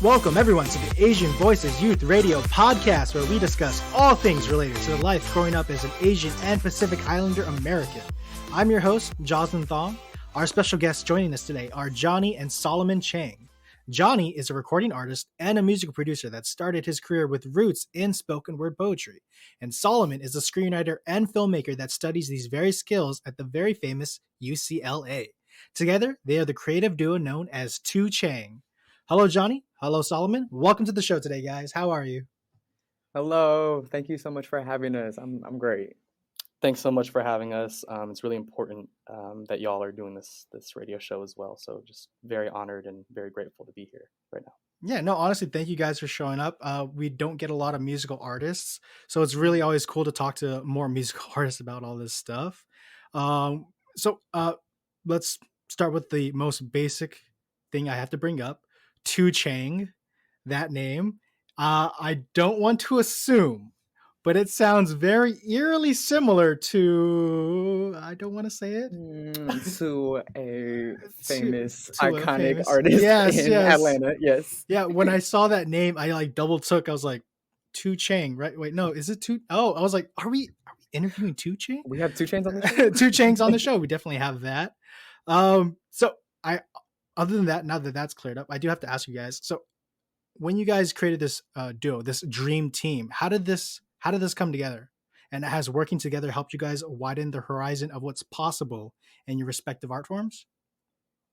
Welcome everyone to the Asian Voices Youth Radio podcast, where we discuss all things related to life growing up as an Asian and Pacific Islander American. I'm your host, Jocelyn Thong. Our special guests joining us today are Jonny and Solomon Chang. Jonny is a recording artist and a music producer that started his career with roots in spoken word poetry. And Solomon is a screenwriter and filmmaker that studies these very skills at the very famous UCLA. Together, they are the creative duo known as Two Chang. Hello, Jonny. Hello, Solomon. Welcome to the show today, guys. How are you? Hello. Thank you so much for having us. I'm great. Thanks so much for having us. It's really important that y'all are doing this radio show as well. So just very honored and very grateful to be here right now. Yeah, no, honestly, thank you guys for showing up. We don't get a lot of musical artists, so it's really always cool to talk to more musical artists about all this stuff. So let's start with the most basic thing I have to bring up. Two Chang, that name. I don't want to assume, but it sounds very eerily similar to, I don't want to say it, to a famous, iconic artist in Atlanta. Yes. Yeah, when I saw that name, I double took. I was like, Two Chang, right? Wait, no, is it Two? Oh, I was like, are we interviewing Two Chang? We have Two Changs on the show. Two Changs on the show. We definitely have that. Other than that, now that that's cleared up, I do have to ask you guys. So, when you guys created this duo, this dream team, how did this come together? And has working together helped you guys widen the horizon of what's possible in your respective art forms?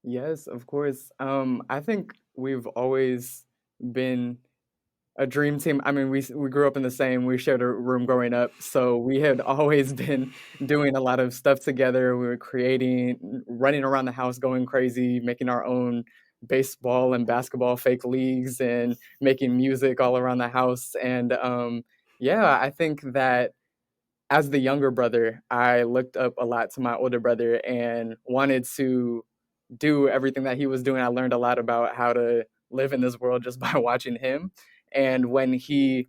Yes, of course. I think we've always been a dream team. I mean, we grew up in the same. We shared a room growing up, so we had always been doing a lot of stuff together. We were creating, running around the house, going crazy, making our own baseball and basketball fake leagues, and making music all around the house. And I think that as the younger brother, I looked up a lot to my older brother and wanted to do everything that he was doing. I learned a lot about how to live in this world just by watching him. And when he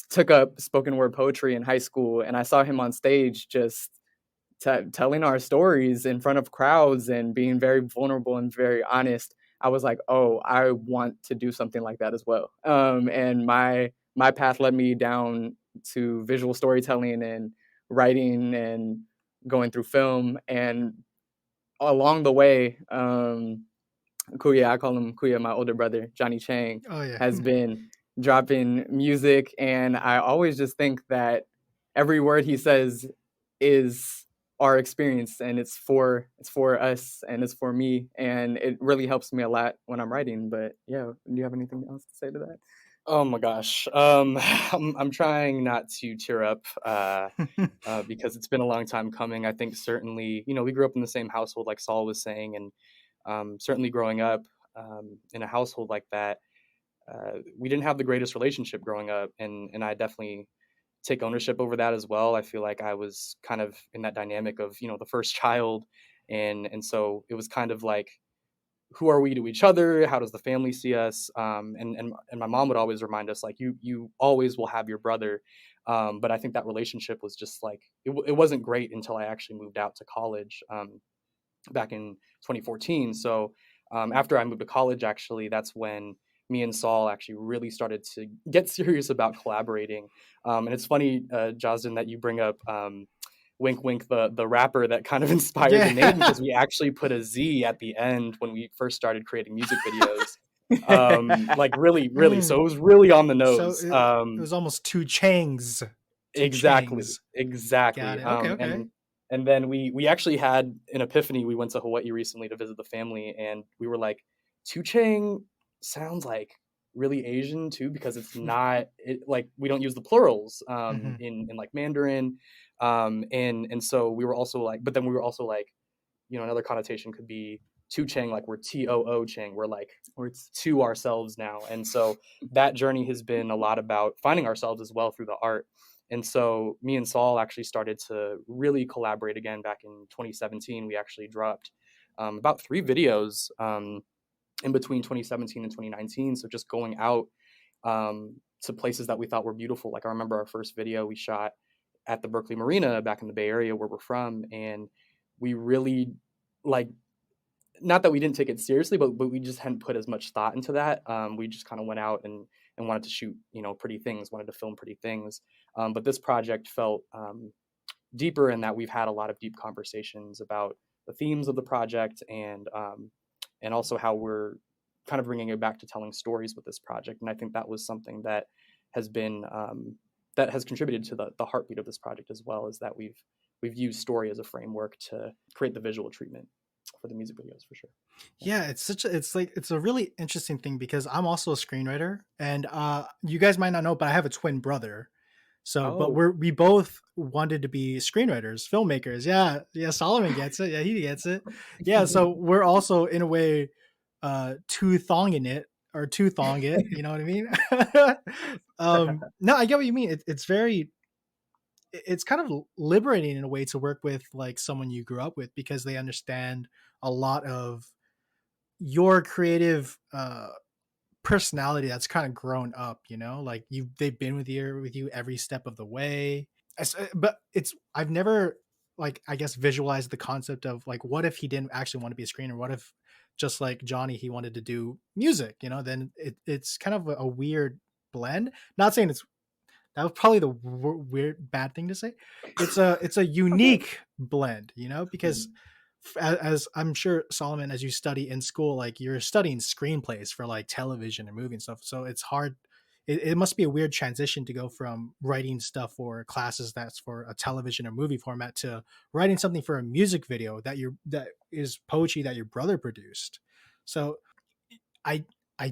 took up spoken word poetry in high school, and I saw him on stage just telling our stories in front of crowds and being very vulnerable and very honest, I was like, oh, I want to do something like that as well. And my path led me down to visual storytelling and writing and going through film. And along the way, Kuya, I call him Kuya, my older brother, Jonny Chang, has been dropping music. And I always just think that every word he says is our experience, and it's for us, and it's for me. And it really helps me a lot when I'm writing. But yeah, do you have anything else to say to that? Oh my gosh. I'm trying not to tear up because it's been a long time coming. I think certainly, we grew up in the same household, like Saul was saying, and certainly growing up in a household like that, we didn't have the greatest relationship growing up, and I definitely take ownership over that as well. I feel like I was kind of in that dynamic of, the first child, and so it was kind of like, who are we to each other? How does the family see us? And my mom would always remind us, like, you always will have your brother. But I think that relationship was just like, it wasn't great until I actually moved out to college back in 2014. So after I moved to college, actually, that's when me and Saul actually really started to get serious about collaborating. And it's funny, Jocelyn, that you bring up Wink Wink, the rapper that kind of inspired the name, because we actually put a Z at the end when we first started creating music videos. Like really. So it was really on the nose. So it was almost Two Changs. Exactly. Got it. Okay. And then we actually had an epiphany. We went to Hawaii recently to visit the family, and we were like, Two Chang sounds like really Asian too, because it's not like we don't use the plurals in like Mandarin, and so we were also like, but then we were also like, another connotation could be Two Chang, like we're TOO Chang, we're to ourselves now. And so that journey has been a lot about finding ourselves as well through the art. And so me and Saul actually started to really collaborate again back in 2017. We actually dropped about 3 videos in between 2017 and 2019. So just going out to places that we thought were beautiful. Like I remember our first video we shot at the Berkeley Marina back in the Bay Area where we're from. And we really, like, not that we didn't take it seriously, but we just hadn't put as much thought into that. We just kind of went out and wanted to shoot, pretty things, wanted to film pretty things. But this project felt deeper in that we've had a lot of deep conversations about the themes of the project and also how we're kind of bringing it back to telling stories with this project. And I think that was something that has been that has contributed to the heartbeat of this project as well, is that we've used story as a framework to create the visual treatment for the music videos, for sure. Yeah, it's a really interesting thing because I'm also a screenwriter, and you guys might not know, but I have a twin brother. So, but we both wanted to be screenwriters, filmmakers. Yeah, Solomon gets it. Yeah, he gets it. Yeah, so we're also in a way two-thonging it, you know what I mean? No, I get what you mean. It's kind of liberating in a way to work with like someone you grew up with, because they understand a lot of your creative personality that's kind of grown up, like they've been with you every step of the way. But I've never, like, I guess, visualized the concept of like, what if he didn't actually want to be a screener? What if, just like Jonny, he wanted to do music, then it's kind of a weird blend. Not saying that was probably the weird bad thing to say. It's a unique blend, because as I'm sure, Solomon, as you study in school, like you're studying screenplays for like television and movie and stuff. So it's hard. It must be a weird transition to go from writing stuff for classes that's for a television or movie format to writing something for a music video that is poetry that your brother produced. So I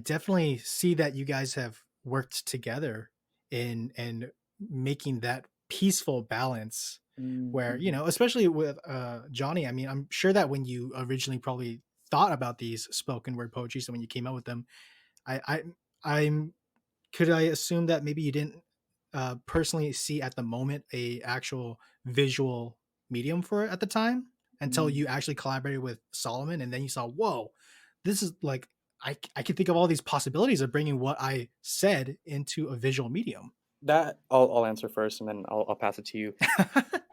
definitely see that you guys have worked together in making that peaceful balance where, especially with Jonny, I mean, I'm sure that when you originally probably thought about these spoken word poetry, so when you came out with them, I'm could I assume that maybe you didn't personally see at the moment a actual visual medium for it at the time until you actually collaborated with Solomon, and then you saw, whoa, this is like, I can think of all these possibilities of bringing what I said into a visual medium. That I'll answer first, and then I'll pass it to you.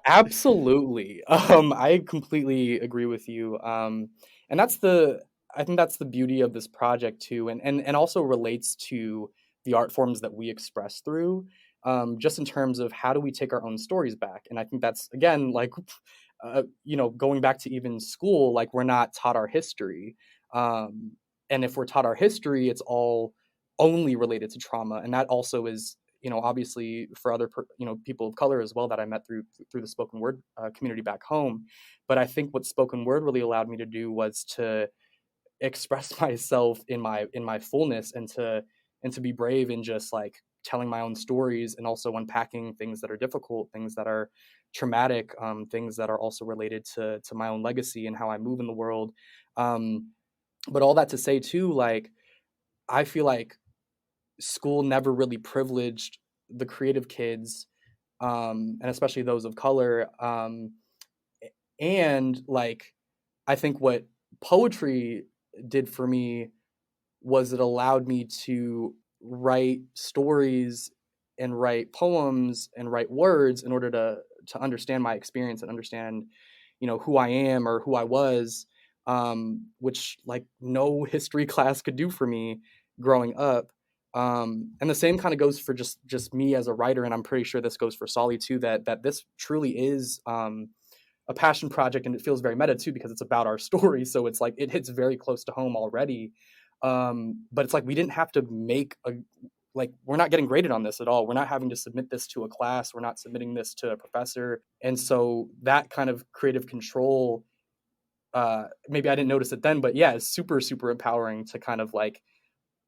Absolutely. I completely agree with you. And I think that's the beauty of this project too, and also relates to the art forms that we express through, just in terms of how do we take our own stories back. And I think that's, again, like, going back to even school, like we're not taught our history. And if we're taught our history, it's all only related to trauma. And that also is, obviously for other, people of color as well that I met through the spoken word community back home. But I think what spoken word really allowed me to do was to express myself in my fullness, and to be brave in just like telling my own stories, and also unpacking things that are difficult, things that are traumatic, things that are also related to my own legacy and how I move in the world. But all that to say too, like, I feel like school never really privileged the creative kids, and especially those of color. And like, I think what poetry did for me was it allowed me to write stories and write poems and write words in order to understand my experience and understand, who I am or who I was, which like no history class could do for me growing up. And the same kind of goes for just me as a writer, and I'm pretty sure this goes for Solly too, that this truly is a passion project, and it feels very meta too because it's about our story. So it's like it hits very close to home already. But it's like we didn't have to we're not getting graded on this at all. We're not having to submit this to a class. We're not submitting this to a professor. And so that kind of creative control, maybe I didn't notice it then, but yeah, it's super, super empowering to kind of like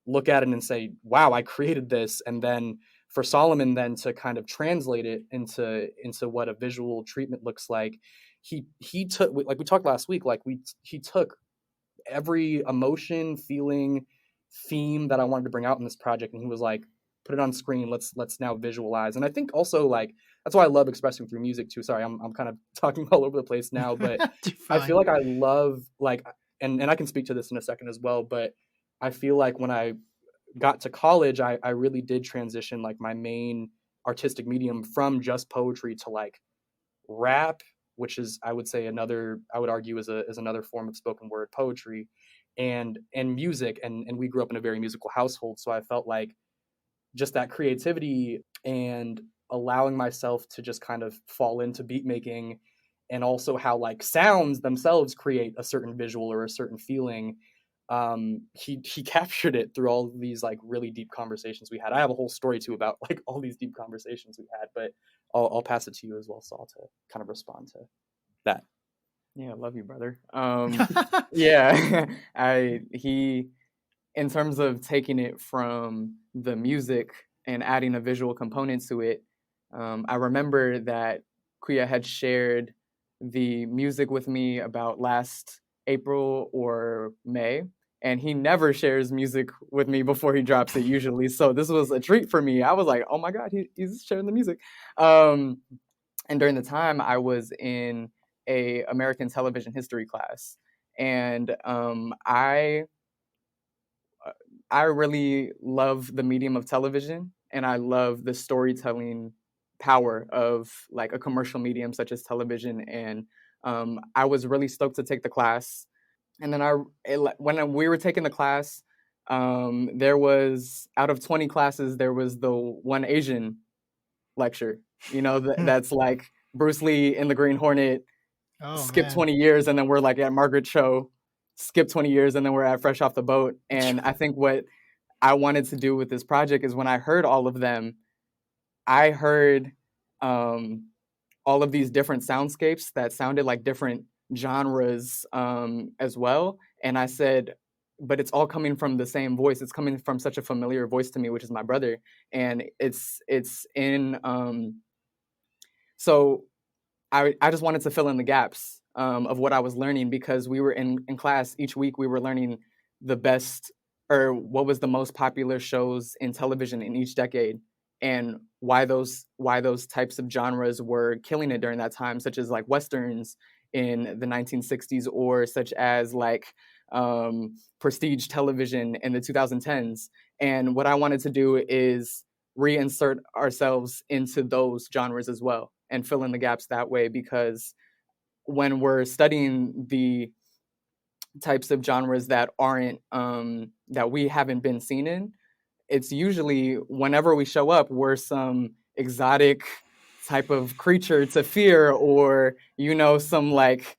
look at it and say, wow, I created this. And then for Solomon then to kind of translate it into what a visual treatment looks like. He took, like we talked last week, he took every emotion, feeling, theme that I wanted to bring out in this project, and he was like, put it on screen, let's now visualize. And I think also, like, that's why I love expressing through music too. Sorry, I'm kind of talking all over the place now, but I feel like I love, like, and I can speak to this in a second as well, but I feel like when I got to college, I really did transition like my main artistic medium from just poetry to like rap, which is I would say another, I would argue is another form of spoken word poetry, and music, and we grew up in a very musical household, so I felt like just that creativity and allowing myself to just kind of fall into beat making, and also how like sounds themselves create a certain visual or a certain feeling. He captured it through all these like really deep conversations we had. I have a whole story too about like all these deep conversations we had, but I'll pass it to you as well, Saul, to kind of respond to that. Yeah, I love you, brother. Yeah, he, in terms of taking it from the music and adding a visual component to it, I remember that Kuya had shared the music with me about last April or May, and he never shares music with me before he drops it usually. So this was a treat for me. I was like, oh my God, he's sharing the music. And during the time I was in a American television history class, and I really love the medium of television, and I love the storytelling power of like a commercial medium such as television. And I was really stoked to take the class. And then when we were taking the class, there was, out of 20 classes, there was the one Asian lecture. That's like Bruce Lee in the Green Hornet, Oh skip man. 20 years, and then we're like at Margaret Cho, skip 20 years, and then we're at Fresh Off the Boat. And I think what I wanted to do with this project is when I heard all of them, I heard all of these different soundscapes that sounded like different genres as well. And I said, but it's all coming from the same voice. It's coming from such a familiar voice to me, which is my brother. And it's in so I just wanted to fill in the gaps of what I was learning, because we were in class each week. We were learning the best, or what was the most popular shows in television in each decade, and why those types of genres were killing it during that time, such as like westerns in the 1960s, or such as like prestige television in the 2010s. And what I wanted to do is reinsert ourselves into those genres as well and fill in the gaps that way, because when we're studying the types of genres that aren't that we haven't been seen in, it's usually whenever we show up, we're some exotic type of creature to fear, or some like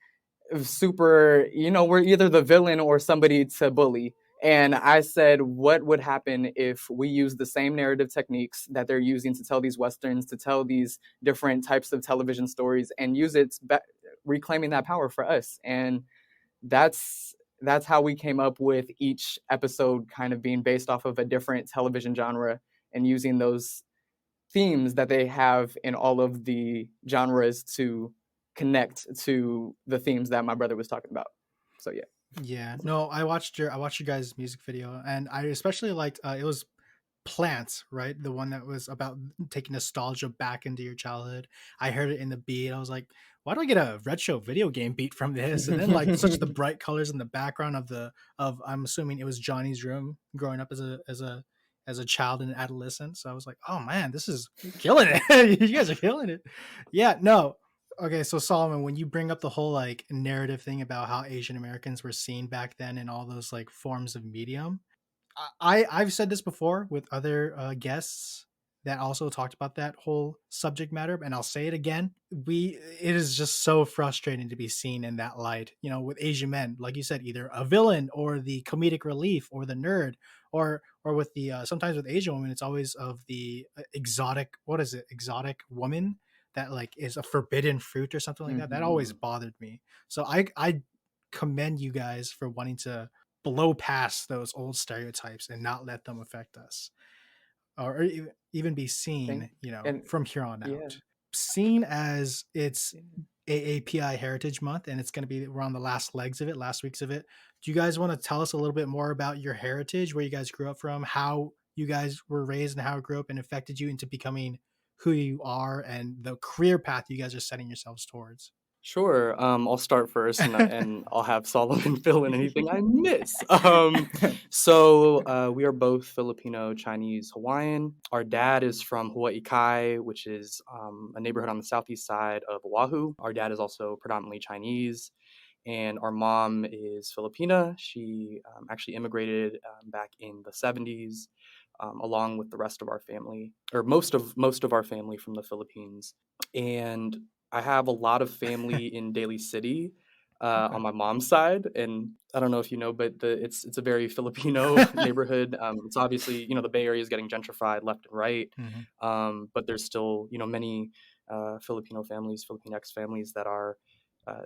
super, we're either the villain or somebody to bully. And I said, what would happen if we use the same narrative techniques that they're using to tell these westerns, to tell these different types of television stories, and use it reclaiming that power for us? And that's how we came up with each episode kind of being based off of a different television genre, and using those themes that they have in all of the genres to connect to the themes that my brother was talking about. So yeah. Yeah. No, I watched your guys' music video, and I especially liked it was Plants, right? The one that was about taking nostalgia back into your childhood. I heard it in the beat. I was like, why do I get a retro video game beat from this? And then like such the bright colors in the background of I'm assuming it was Johnny's room growing up as a child and adolescent. So I was like, oh man, this is killing it. You guys are killing it. Yeah, no. Okay, so Solomon, when you bring up the whole like narrative thing about how Asian Americans were seen back then in all those like forms of medium, I've said this before with other guests that also talked about that whole subject matter, and I'll say it again. It is just so frustrating to be seen in that light. With Asian men, like you said, either a villain or the comedic relief or the nerd, or with the sometimes with Asian women, it's always of the exotic. What is it? Exotic woman that like is a forbidden fruit or something like that. That always bothered me. So I commend you guys for wanting to blow past those old stereotypes and not let them affect us, or even be seen, And from here on yeah. out. Seen as it's AAPI Heritage Month, and it's going to be, we're on the last weeks of it. Do you guys want to tell us a little bit more about your heritage, where you guys grew up from, how you guys were raised, and how it grew up and affected you into becoming who you are, and the career path you guys are setting yourselves towards? Sure. I'll start first, and I'll have Solomon fill in anything I miss. We are both Filipino, Chinese, Hawaiian. Our dad is from Hawaii Kai, which is a neighborhood on the southeast side of Oahu. Our dad is also predominantly Chinese, and our mom is Filipina. She actually immigrated back in the 70s, along with the rest of our family, or most of our family from the Philippines. And I have a lot of family in Daly City Okay. on my mom's side, and I don't know if you know, but it's a very Filipino neighborhood. It's obviously, the Bay Area is getting gentrified left and right, Mhm. but there's still many Filipino families, Filipinx families that are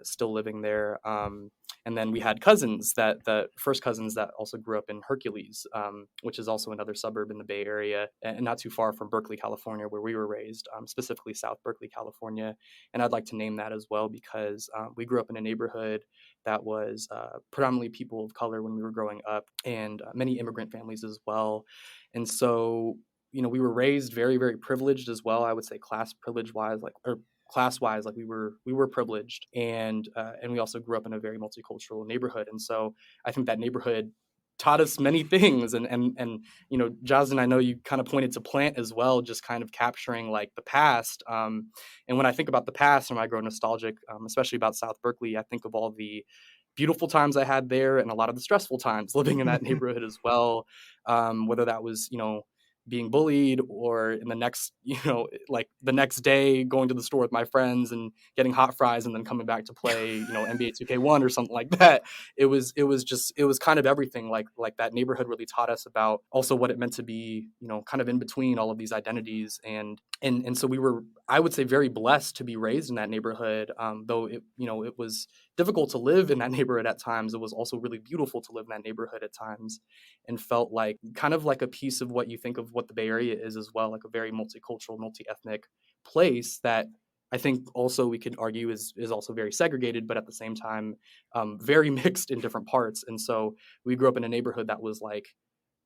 still living there. And then we had cousins that first cousins that also grew up in Hercules, which is also another suburb in the Bay Area and not too far from Berkeley, California, where we were raised, specifically South Berkeley, California. And I'd like to name that as well because we grew up in a neighborhood that was predominantly people of color when we were growing up, and many immigrant families as well. And so, we were raised very, very privileged as well. I would say class privilege wise, or class wise, like we were privileged, and we also grew up in a very multicultural neighborhood. And so I think that neighborhood taught us many things. And Jocelyn, I know you kind of pointed to plant as well, just kind of capturing like the past. And when I think about the past and when I grow nostalgic, especially about South Berkeley, I think of all the beautiful times I had there and a lot of the stressful times living in that neighborhood as well. Whether that was, being bullied, or in the next, like the next day going to the store with my friends and getting hot fries and then coming back to play, NBA 2K1 or something like that. It was kind of everything. Like that neighborhood really taught us about also what it meant to be, kind of in between all of these identities. And so we were, I would say, very blessed to be raised in that neighborhood. Though it was difficult to live in that neighborhood at times, it was also really beautiful to live in that neighborhood at times, and felt like kind of like a piece of what you think of what the Bay Area is as well, like a very multicultural, multi-ethnic place that I think also we could argue is also very segregated, but at the same time, very mixed in different parts. And so we grew up in a neighborhood that was like,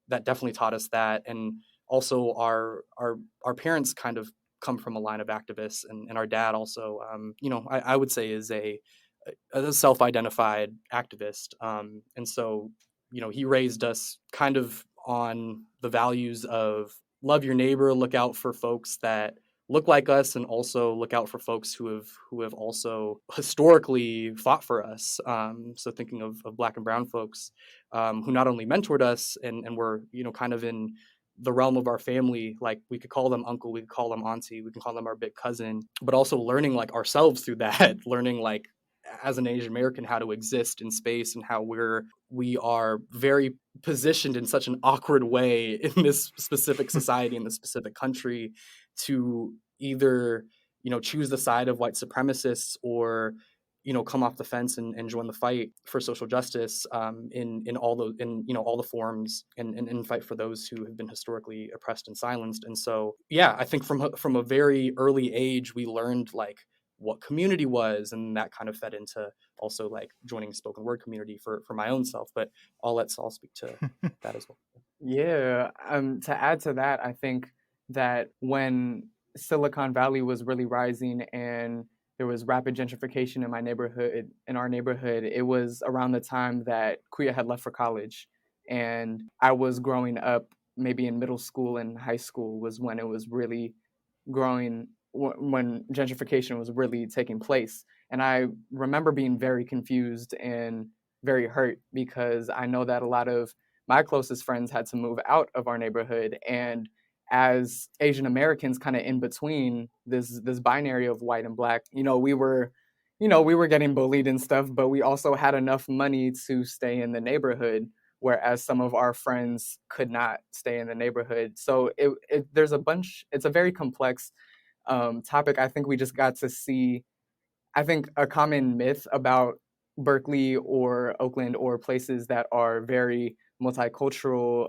that definitely taught us that. And also our parents kind of come from a line of activists, and our dad also, I would say is a self-identified activist. And so, he raised us kind of on the values of love your neighbor, look out for folks that look like us, and also look out for folks who have also historically fought for us. So thinking of Black and brown folks who not only mentored us and were, kind of in the realm of our family, like we could call them uncle, we could call them auntie, we can call them our big cousin, but also learning like ourselves through that, learning like as an Asian American how to exist in space, and how we are very positioned in such an awkward way in this specific society, in this specific country, to either choose the side of white supremacists, or come off the fence and join the fight for social justice, in all the forms, and fight for those who have been historically oppressed and silenced. And so, yeah, I think from a very early age we learned like what community was, and that kind of fed into also like joining spoken word community for my own self. But I'll let Saul speak to that as well. Yeah, to add to that, I think that when Silicon Valley was really rising and there was rapid gentrification in our neighborhood, it was around the time that Kuya had left for college. And I was growing up, maybe in middle school and high school was when it was really growing, when gentrification was really taking place. And I remember being very confused and very hurt, because I know that a lot of my closest friends had to move out of our neighborhood. And as Asian Americans, kind of in between this binary of white and black, we were getting bullied and stuff, but we also had enough money to stay in the neighborhood, whereas some of our friends could not stay in the neighborhood. So it's a very complex topic. I think we just got to see, I think a common myth about Berkeley or Oakland or places that are very multicultural,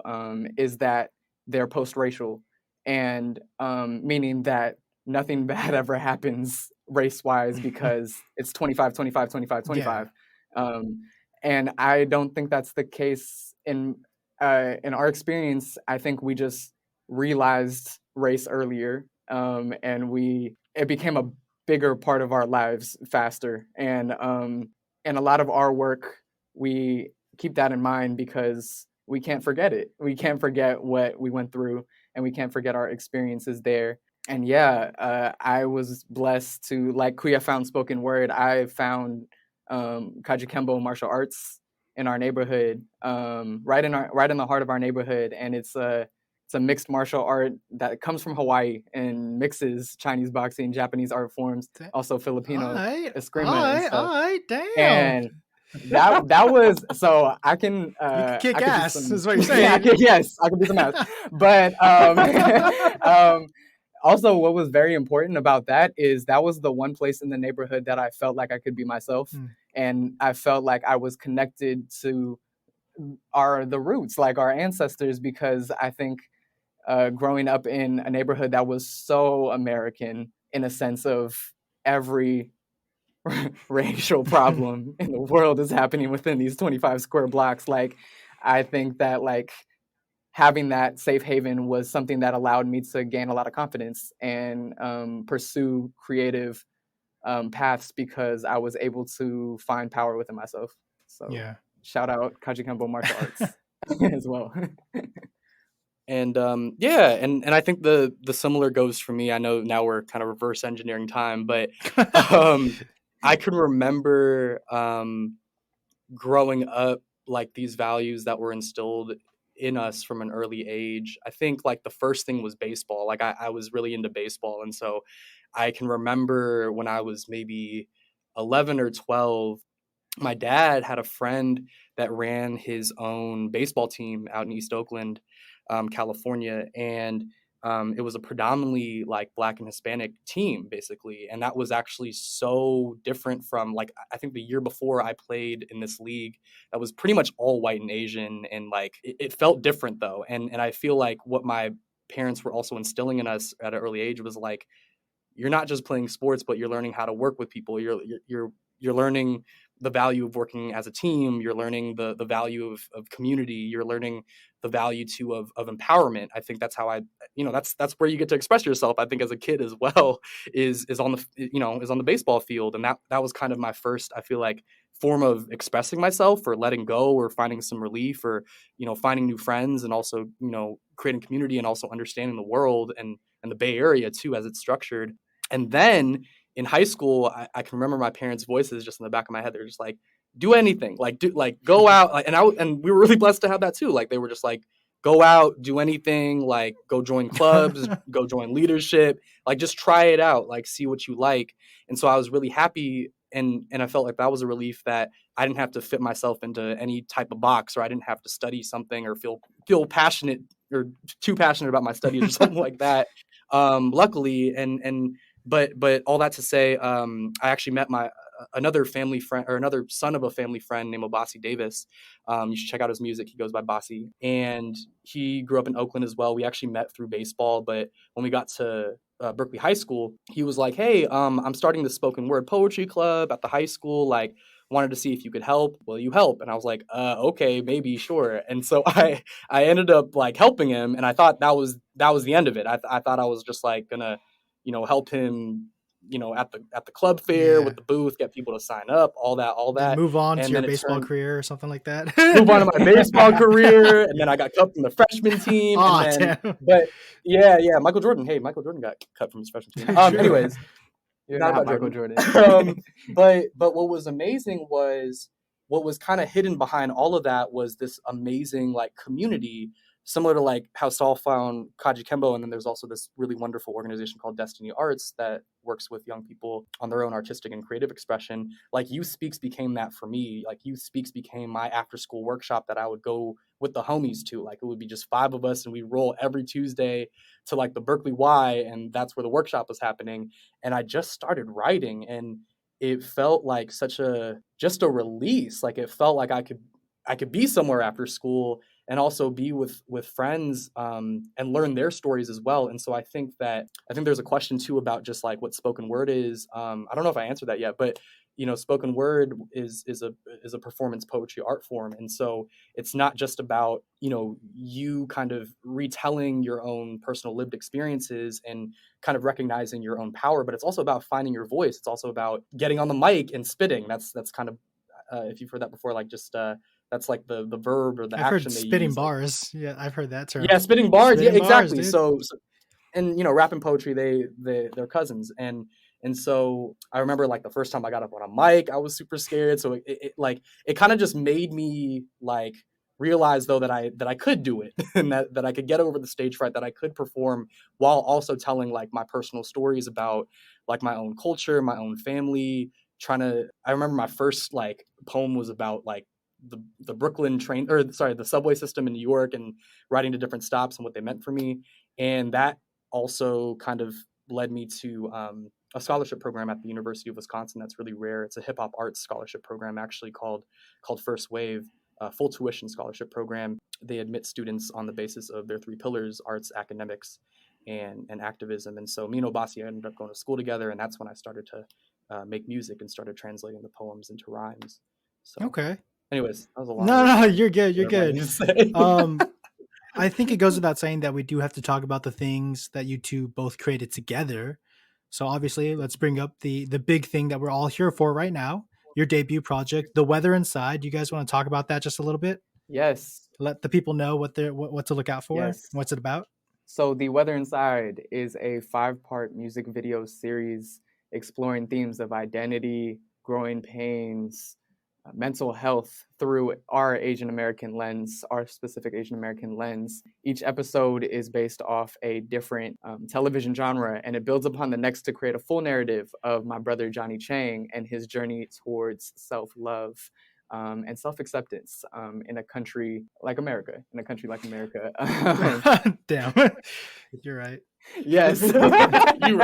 is that they're post-racial, and meaning that nothing bad ever happens race-wise because it's 25, 25, 25, Yeah. 25. And I don't think that's the case in our experience. I think we just realized race earlier, and it became bigger part of our lives faster. And a lot of our work, we keep that in mind because we can't forget it. We can't forget what we went through, and we can't forget our experiences there. And yeah, I was blessed to, like Kuya found spoken word. I found Kajikembo martial arts in our neighborhood, right in the heart of our neighborhood, and it's a mixed martial art that comes from Hawaii and mixes Chinese boxing, Japanese art forms, also Filipino eskrima and stuff. All right, damn. And that was, so I can you can kick I could ass, do some, is what you're saying. yes, I can do some ass. But also, what was very important about that is that was the one place in the neighborhood that I felt like I could be myself, and I felt like I was connected to the roots, like our ancestors, because I think growing up in a neighborhood that was so American in a sense of every racial problem in the world is happening within these 25 square blocks. Like, I think that like having that safe haven was something that allowed me to gain a lot of confidence and pursue creative paths, because I was able to find power within myself. So yeah, shout out Kajikembo martial arts as well. And yeah, and I think the similar goes for me. I know now we're kind of reverse engineering time, but I can remember growing up, like these values that were instilled in us from an early age. I think like the first thing was baseball. Like I was really into baseball, and so I can remember when I was maybe 11 or 12, my dad had a friend that ran his own baseball team out in East Oakland, California, and it was a predominantly like Black and Hispanic team, basically. And that was actually so different from, like, I think the year before I played in this league that was pretty much all white and Asian, and like it felt different though. And I feel like what my parents were also instilling in us at an early age was like, you're not just playing sports, but you're learning how to work with people. You're learning the value of working as a team. You're learning the value of community. You're learning the value too of empowerment. I think that's how that's where you get to express yourself. I think as a kid as well is on the baseball field. And that was kind of my first, I feel like, form of expressing myself or letting go or finding some relief or, finding new friends, and also, creating community and also understanding the world and the Bay Area too, as it's structured. And then in high school, I can remember my parents' voices just in the back of my head. They're just like, do anything, go out. And we were really blessed to have that too. Like, they were just like, go out, do anything, like go join clubs, go join leadership, like just try it out, like see what you like. And so I was really happy. And I felt like that was a relief that I didn't have to fit myself into any type of box, or I didn't have to study something or feel passionate or too passionate about my studies or something like that. Luckily, but all that to say, I actually met another family friend, or another son of a family friend named Obasi Davis. You should check out his music. He goes by Bossy, and he grew up in Oakland as well. We actually met through baseball, but when we got to Berkeley High School, he was like, "Hey, I'm starting the spoken word poetry club at the high school. Like, wanted to see if you could help. Will you help?" And I was like, "Okay, maybe, sure." And so I ended up like helping him, and I thought that was the end of it. I thought I was just like gonna, help him, at the club fair with the booth, get people to sign up, all that. Then move on and to your baseball career or something like that. Move on to my baseball career, and then I got cut from the freshman team. But yeah, Michael Jordan got cut from his freshman team. Anyways, you're not Michael Jordan. But what was amazing was what was kind of hidden behind all of that was this amazing like community, similar to like how Saul found Kaji Kembo. And then there's also this really wonderful organization called Destiny Arts that works with young people on their own artistic and creative expression. Like, Youth Speaks became that for me. Like, Youth Speaks became my after school workshop that I would go with the homies to. Like, it would be just 5 of us, and we'd roll every Tuesday to like the Berkeley Y, and that's where the workshop was happening. And I just started writing, and it felt like just a release. Like, it felt like I could be somewhere after school and also be with friends and learn their stories as well. And so I think there's a question too about just like what spoken word is. I don't know if I answered that yet, but spoken word is a performance poetry art form. And so it's not just about, you kind of retelling your own personal lived experiences and kind of recognizing your own power, but it's also about finding your voice. It's also about getting on the mic and spitting. That's kind of, if you've heard that before, like just, that's like the verb or the I've heard action they spitting use. bars. Yeah, I've heard that term. Yeah, spitting bars. Spitting Yeah, bars, exactly. dude. So and rap and poetry, they're cousins. And so I remember like the first time I got up on a mic, I was super scared. So it kind of just made me like realize though that I could do it and that I could get over the stage fright, that I could perform while also telling like my personal stories about like my own culture, my own family. I remember my first like poem was about like the Brooklyn train, or sorry, the subway system in New York, and riding to different stops and what they meant for me. And that also kind of led me to a scholarship program at the University of Wisconsin that's really rare. It's a hip hop arts scholarship program, actually called First Wave, a full tuition scholarship program. They admit students on the basis of their three pillars: arts, academics, and activism. And so me and Obasi ended up going to school together, and that's when I started to make music and started translating the poems into rhymes. So, Okay. anyways, that was a long. No, you're good. You're Whatever I good. need to say. I think it goes without saying that we do have to talk about the things that you two both created together. So obviously, let's bring up the big thing that we're all here for right now, your debut project, The Weather Inside. You guys want to talk about that just a little bit? Yes. Let the people know what to look out for. Yes. What's it about? So The Weather Inside is a 5-part music video series exploring themes of identity, growing pains, mental health through our Asian American lens, our specific Asian American lens. Each episode is based off a different television genre, and it builds upon the next to create a full narrative of my brother Jonny Chang and his journey towards self-love and self-acceptance in a country like America. Damn, you're right. Yes. You're right. You're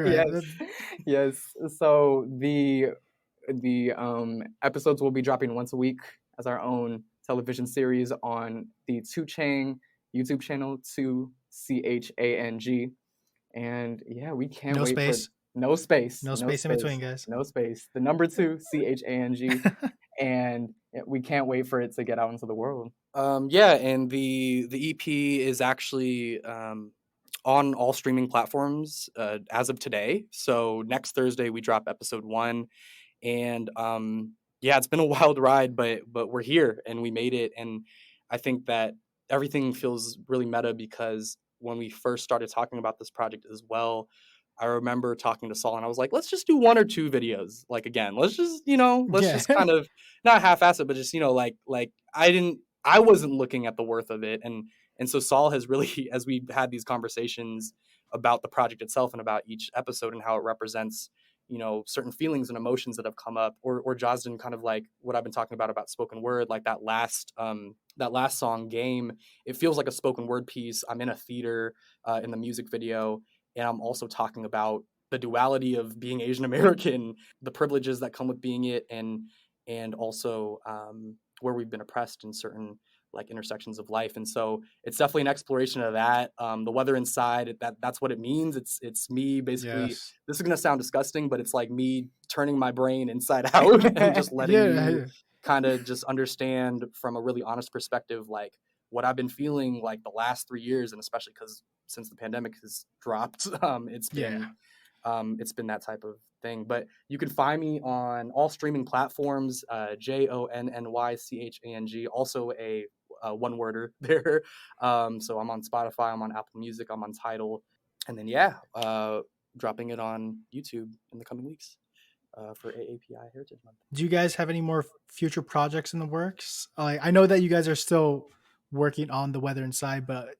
right. Yes. So the episodes will be dropping once a week as our own television series on the 2 Chang YouTube channel, 2CHANG. And yeah, we can't No wait space. for no space. No space in between, guys. No space. The number 2 CHANG. And we can't wait for it to get out into the world. Yeah, and the EP is actually on all streaming platforms as of today. So next Thursday we drop episode 1, and yeah, it's been a wild ride, but we're here and we made it. And I think that everything feels really meta because when we first started talking about this project as well, I remember talking to Saul and I was like, let's just do 1 or 2 videos. Like, again, let's just just kind of not half-ass it, but just, like I wasn't looking at the worth of it. And so Saul has really, as we've had these conversations about the project itself and about each episode and how it represents, certain feelings and emotions that have come up, or Josden, kind of like what I've been talking about spoken word, like that last song, Game. It feels like a spoken word piece. I'm in a theater in the music video, and I'm also talking about the duality of being Asian American, the privileges that come with being it, and also where we've been oppressed in certain like intersections of life. And so it's definitely an exploration of that. The Weather Inside, that's what it means. It's me basically. Yes. This is gonna sound disgusting, but it's like me turning my brain inside out and just letting you kind of just understand from a really honest perspective, like what I've been feeling like the last 3 years, and especially because since the pandemic has dropped, it's been that type of thing. But you can find me on all streaming platforms, JONNYCHANG, also a one-worder there. So I'm on Spotify, I'm on Apple Music, I'm on Tidal, and then dropping it on YouTube in the coming weeks for AAPI Heritage Month. Do you guys have any more future projects in the works? I know that you guys are still working on The Weather Inside, but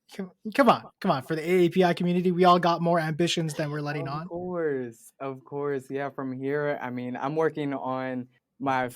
come on, for the AAPI community, we all got more ambitions than we're letting on. Of course. Yeah, from here, I mean, I'm working on my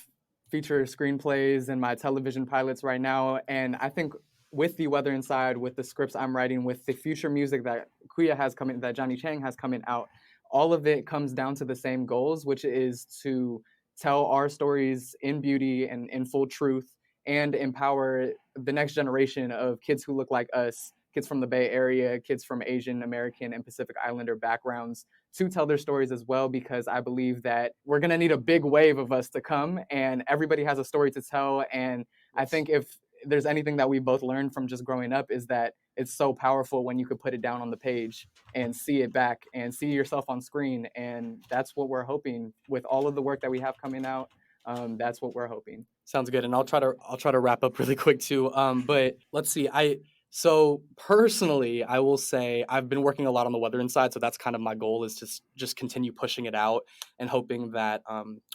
feature screenplays and my television pilots right now, and I think with The Weather Inside, with the scripts I'm writing, with the future music that that Jonny Chang has coming out, all of it comes down to the same goals, which is to tell our stories in beauty and in full truth, and empower the next generation of kids who look like us kids from the Bay Area, kids from Asian American and Pacific Islander backgrounds to tell their stories as well, because I believe that we're going to need a big wave of us to come, and everybody has a story to tell. And I think if there's anything that we both learned from just growing up, is that it's so powerful when you could put it down on the page and see it back and see yourself on screen. And that's what we're hoping with all of the work that we have coming out. That's what we're hoping. Sounds good. And I'll try to wrap up really quick too. But let's see. So personally, I will say I've been working a lot on the weathering side. So that's kind of my goal, is to just continue pushing it out and hoping that,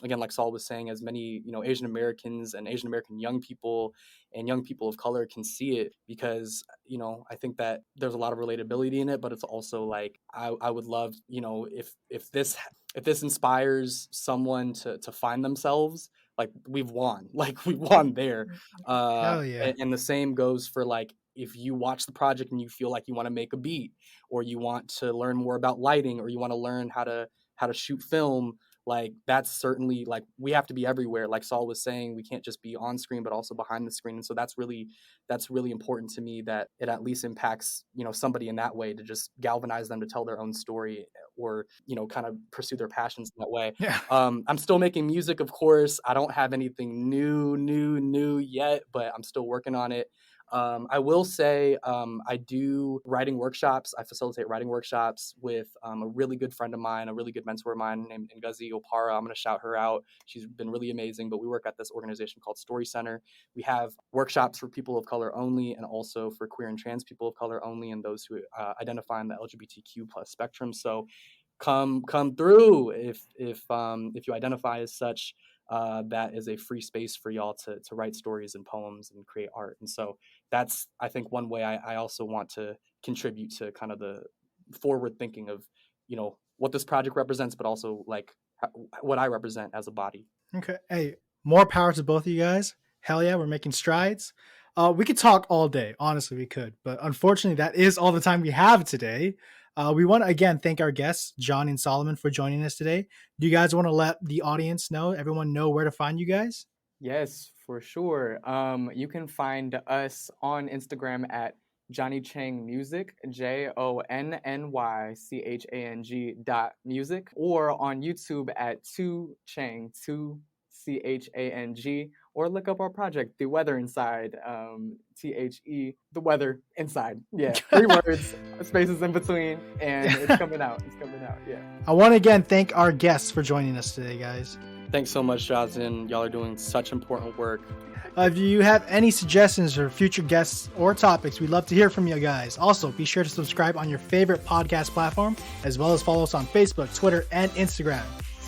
again, like Saul was saying, as many, Asian Americans and Asian American young people and young people of color can see it, because, I think that there's a lot of relatability in it, but it's also like, I would love, if this inspires someone to find themselves, like we've won there. Hell yeah. And the same goes for, like, if you watch the project and you feel like you want to make a beat, or you want to learn more about lighting, or you want to learn how to shoot film, like that's certainly, like, we have to be everywhere. Like Saul was saying, we can't just be on screen, but also behind the screen. And so that's really important to me, that it at least impacts, somebody in that way, to just galvanize them to tell their own story, or, kind of pursue their passions in that way. Yeah. I'm still making music, of course. I don't have anything new yet, but I'm still working on it. I will say I do writing workshops. I facilitate writing workshops with a really good friend of mine, a really good mentor of mine named Ngozi Opara. I'm going to shout her out. She's been really amazing. But we work at this organization called Story Center. We have workshops for people of color only, and also for queer and trans people of color only, and those who identify in the LGBTQ plus spectrum. So come through if you identify as such. That is a free space for y'all to write stories and poems and create art. And so that's, I think, one way I also want to contribute to kind of the forward thinking of, what this project represents, but also like what I represent as a body. Okay. Hey, more power to both of you guys. Hell yeah, we're making strides. We could talk all day. Honestly, we could. But unfortunately, that is all the time we have today. We want to, again, thank our guests, Jonny and Solomon, for joining us today. Do you guys want to let the audience know, everyone know where to find you guys? Yes, for sure. You can find us on Instagram at Jonny Chang Music, JONNYCHANG.music, or on YouTube at 2Chang, 2CHANG, or look up our project, The Weather Inside, THE, The Weather Inside. Yeah, 3 words, spaces in between, and it's coming out. Yeah. I want to again thank our guests for joining us today, guys. Thanks so much, Jazin. Y'all are doing such important work. If you have any suggestions for future guests or topics, we'd love to hear from you guys. Also, be sure to subscribe on your favorite podcast platform, as well as follow us on Facebook, Twitter, and Instagram.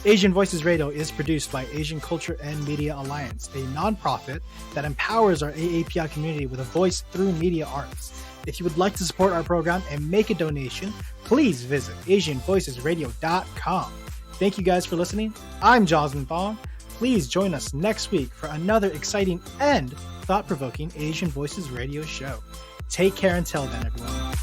Asian Voices Radio is produced by Asian Culture and Media Alliance, a nonprofit that empowers our AAPI community with a voice through media arts. If you would like to support our program and make a donation, please visit AsianVoicesRadio.com. Thank you guys for listening. I'm Jasmine Fong. Please join us next week for another exciting and thought-provoking Asian Voices Radio show. Take care until then, everyone.